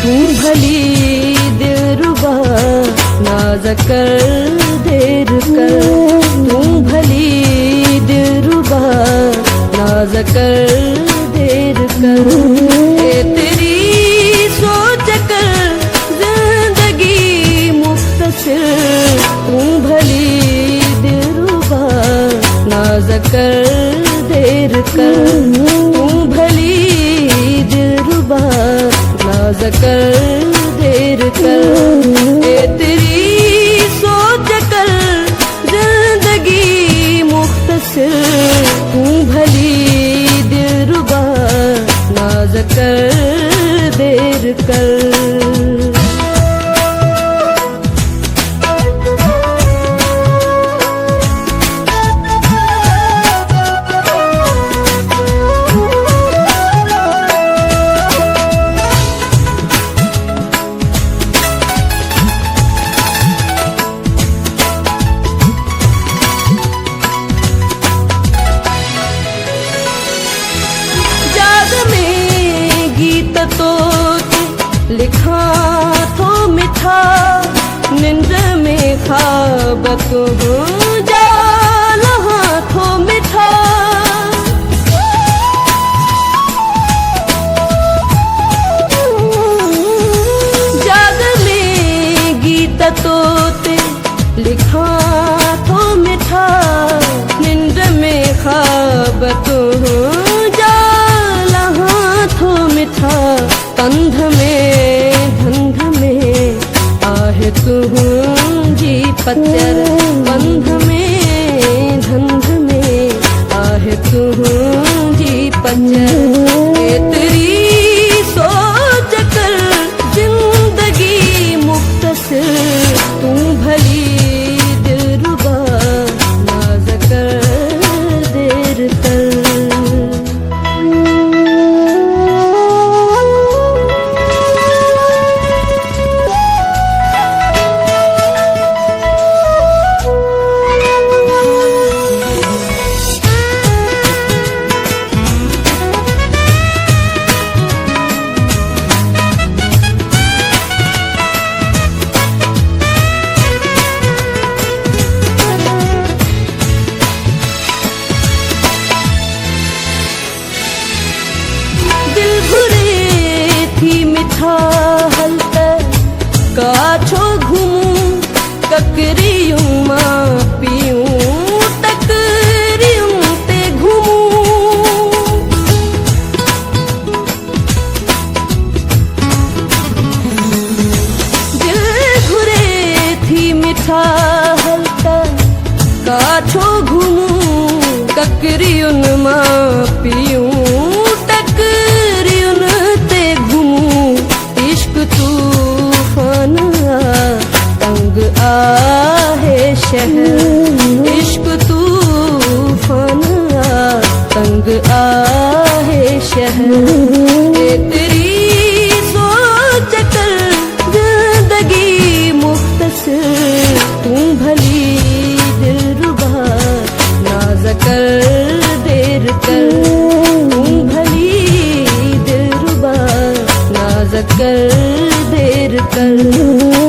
तू भली दिलरुबा नाज कर देर कर, तू भली दिलरुबा नाज कर देर कर। ए तेरी सोच कर जिंदगी मुख्तसर, तू भली दिलरुबा नाज कर देर कर, तू भली दिलरुबा नाज कर देर कर। ए तेरी सोच कर जिंदगी मुख्तसर, तू भली दिलरुबा नाज कर देर कर। तो लिखा तो मिठा नींद में ख्वाब तो जाला तो मिठा। जाग में गीत तोते लिखा तो मिठा नींद में ख्वाब तो मिठा। कंध में धंध में आहे तू जी पत्थर, कंध में धंध में आहे तू जी पत्थर। ए तेरी सोच कर जिंदगी मुख्तसर, तू भली दिलरुबा नाज कर देर कर। मिठा हलकर काछो घूमूं ककरियूं मां पियूं तकरियूं ते घूमूं। दिल घुरे थी मिठा हलकर काछो घूमूं ककरियूं मां पियूं आहे शहर। इश्क तूफान तंग आहे शहर। ए तेरी सोच कर जिंदगी मुख्तसर, तू भली दिलरुबा नाज कर देर कर, तू भली दिलरुबा नाज कर देर कर।